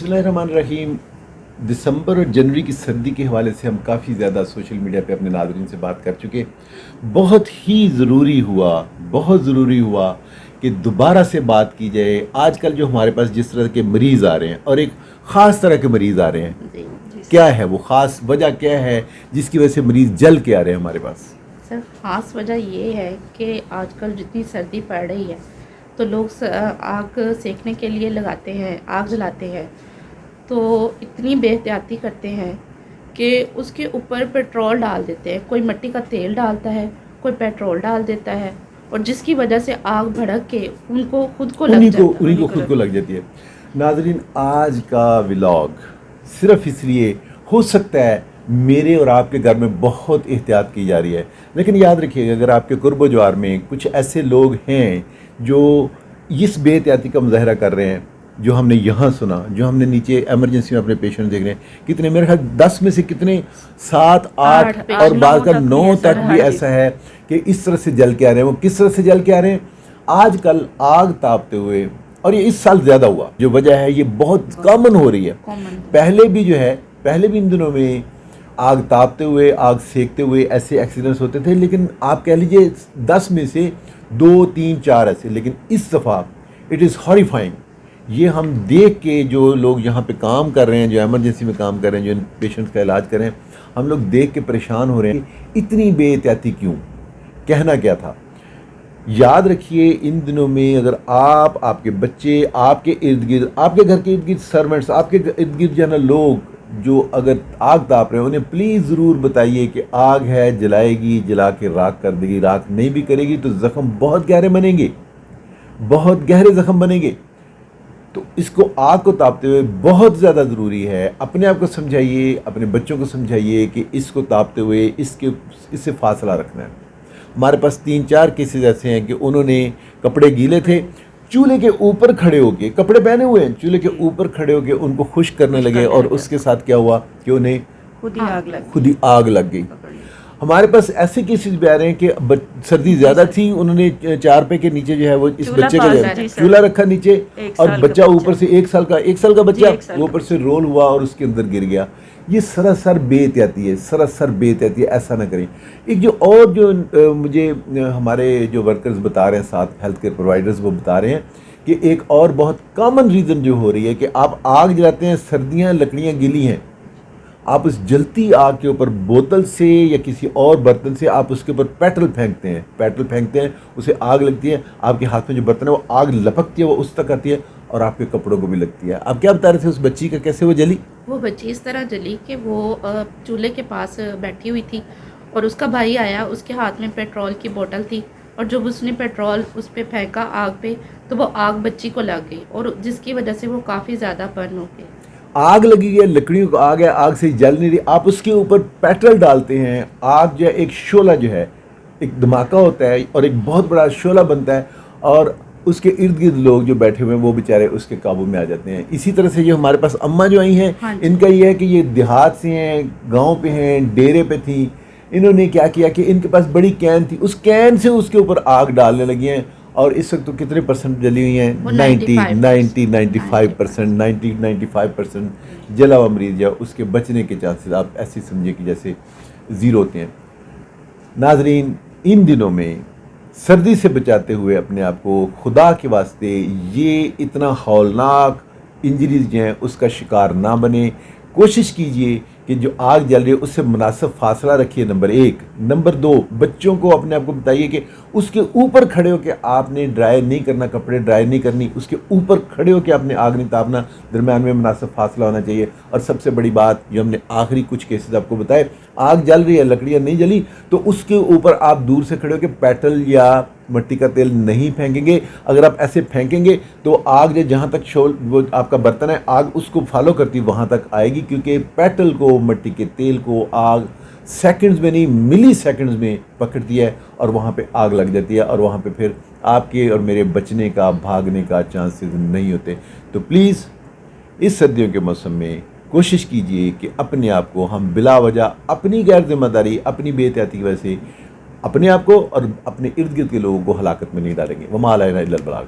बिस्मिल्लाहिर्रहमानिर्रहीम। दिसंबर और जनवरी की सर्दी के हवाले से हम काफ़ी ज़्यादा सोशल मीडिया पे अपने नाज़रीन से बात कर चुके। बहुत ज़रूरी हुआ कि दोबारा से बात की जाए। आजकल जो हमारे पास जिस तरह के मरीज़ आ रहे हैं और एक ख़ास तरह के मरीज़ आ रहे हैं, जी जी क्या है वो ख़ास वजह क्या है जिसकी वजह से मरीज़ जल के आ रहे हैं हमारे पास? सर, ख़ास वजह ये है कि आजकल जितनी सर्दी पड़ रही है तो लोग आग सेकने के लिए लगाते हैं, आग जलाते हैं, तो इतनी बेहतियाती करते हैं कि उसके ऊपर पेट्रोल डाल देते हैं। कोई मिट्टी का तेल डालता है, कोई पेट्रोल डाल देता है, और जिसकी वजह से आग भड़क के उनको खुद को लग जाता है। उन्हीं को खुद को लग जाती है। नाजरीन, आज का व्लॉग सिर्फ इसलिए हो सकता है मेरे और आपके घर में बहुत एहतियात की जा रही है, लेकिन याद रखिएगा अगर आपके कुर्ब ज्वार में कुछ ऐसे लोग हैं जो इस बेहतियाती का मुजाहरा कर रहे हैं, जो हमने यहाँ सुना, जो हमने नीचे इमरजेंसी में अपने पेशेंट देख रहे हैं, कितने मेरे ख्याल 10 में से कितने 7 8 और बाद का 9 तक भी ऐसा है कि इस तरह से जल के आ रहे हैं। वो किस तरह से जल के आ रहे हैं? आजकल आग तापते हुए, और ये इस साल ज़्यादा हुआ, जो वजह है ये बहुत कॉमन हो रही है। पहले भी इन दिनों में आग तापते हुए, आग सेकते हुए ऐसे एक्सीडेंट्स होते थे, लेकिन आप कह लीजिए 10 में से 2 3 4 ऐसे। लेकिन इस दफ़ा इट इज़ हॉरिफाइंग। ये हम देख के, जो लोग यहाँ पे काम कर रहे हैं, जो इमरजेंसी में काम कर रहे हैं, जो पेशेंट्स का इलाज कर रहे हैं, हम लोग देख के परेशान हो रहे हैं। इतनी बेएहतियाती क्यों? कहना क्या था? याद रखिए, इन दिनों में अगर आप, आपके बच्चे, आपके इर्द गिर्द, आपके घर के इर्द गिर्द सर्वेंट्स, आपके इर्द गिर्द जो है ना लोग जो अगर आग ताप रहे हैं, उन्हें प्लीज़ ज़रूर बताइए कि आग है, जलाएगी, जला के राख कर देगी। राख नहीं भी करेगी तो ज़ख्म बहुत गहरे बनेंगे, बहुत गहरे ज़ख्म बनेंगे। तो इसको, आग को तापते हुए बहुत ज़्यादा ज़रूरी है अपने आप को समझाइए, अपने बच्चों को समझाइए कि इसको तापते हुए इससे फासला रखना है। हमारे पास 3 4 केसेस ऐसे हैं कि उन्होंने कपड़े गीले थे, चूल्हे के ऊपर खड़े होके, कपड़े पहने हुए हैं, चूल्हे के ऊपर खड़े होके उनको खुश करने लगे, और उसके साथ क्या हुआ कि उन्हें खुद ही आग लग गई। हमारे पास ऐसे केसेस भी आ रहे हैं कि सर्दी ज़्यादा थी, उन्होंने 4 पे के नीचे जो है वो इस बच्चे का चूल्हा रखा नीचे, और बच्चा ऊपर से 1 साल का बच्चा वो ऊपर से रोल हुआ और उसके अंदर गिर गया। ये सरासर बेहतियाती है, सरासर बेहतियाती है, ऐसा ना करें। एक जो और जो मुझे हमारे जो वर्कर्स बता रहे हैं, साथ हेल्थ केयर प्रोवाइडर्स, वो बता रहे हैं कि एक और बहुत कॉमन रीज़न जो हो रही है कि आप आग जलाते हैं, सर्दियाँ, लकड़ियाँ गीली हैं, आप उस जलती आग के ऊपर बोतल से या किसी और बर्तन से आप उसके ऊपर पेट्रोल फेंकते हैं, उसे आग लगती है, आपके हाथ में जो बर्तन है वो आग लपकती है, वो उस तक आती है और आपके कपड़ों को भी लगती है। आप क्या बता रहे थे उस बच्ची का, कैसे वो जली? वो बच्ची इस तरह जली कि वो चूल्हे के पास बैठी हुई थी और उसका भाई आया, उसके हाथ में पेट्रोल की बोतल थी, और जब उसने पेट्रोल उस पर फेंका आग पे, तो वो आग बच्ची को लग गई, और जिसकी वजह से वो काफ़ी ज़्यादा बर्न हो गई। आग लगी है, लकड़ियों को आग है, आग से जल नहीं रही, आप उसके ऊपर पेट्रोल डालते हैं। आग जो है, एक शोला जो है, एक धमाका होता है और एक बहुत बड़ा शोला बनता है, और उसके इर्द गिर्द लोग जो बैठे हुए हैं वो बेचारे उसके काबू में आ जाते हैं। इसी तरह से जो हमारे पास अम्मा जो आई हैं, हाँ, इनका ये है कि ये देहात से हैं, गांव पे हैं, डेरे पे थी। इन्होंने क्या किया कि इनके पास बड़ी कैन थी, उस कैन से उसके ऊपर आग डालने लगी हैं, और इस वक्त तो कितने परसेंट जली हुई हैं? 95% जला हुआ मरीज या उसके बचने के चांसेस आप ऐसे समझिए कि जैसे ज़ीरो होते हैं। नाजरीन, इन दिनों में सर्दी से बचाते हुए अपने आप को, खुदा के वास्ते ये इतना हौलनाक इंजरीज जो हैं उसका शिकार ना बने। कोशिश कीजिए कि जो आग जल रही है उससे मुनासिब फासला रखिए, नंबर 1। नंबर 2, बच्चों को अपने आप को बताइए कि उसके ऊपर खड़े होकर आपने ड्राई नहीं करना, कपड़े ड्राई नहीं करनी, उसके ऊपर खड़े होकर आपने आग नहीं तापना, दरम्यान में मुनासिब फासला होना चाहिए। और सबसे बड़ी बात, जो हमने आखिरी कुछ केसेस आपको बताए, आग जल रही है, लकड़ियाँ नहीं जली, तो उसके ऊपर आप दूर से खड़े होकर पेट्रोल या मिट्टी का तेल नहीं फेंकेंगे। अगर आप ऐसे फेंकेंगे तो आग जो जहाँ तक वो आपका बर्तन है, आग उसको फॉलो करती वहाँ तक आएगी, क्योंकि पेट्रोल को, मिट्टी के तेल को आग सेकंड्स में नहीं, मिली सेकंड्स में पकड़ती है और वहाँ पे आग लग जाती है, और वहाँ पे फिर आपके और मेरे बचने का, भागने का चांसेस नहीं होते। तो प्लीज़ इस सर्दियों के मौसम में कोशिश कीजिए कि अपने आप को हम बिला वजह, अपनी गैर जिम्मेदारी, अपनी बेहतियाती की वजह से अपने आप को और अपने इर्द गिर्द के लोगों को हलाकत में नहीं डालेंगे। वमा अलैना इल्लल बलाग।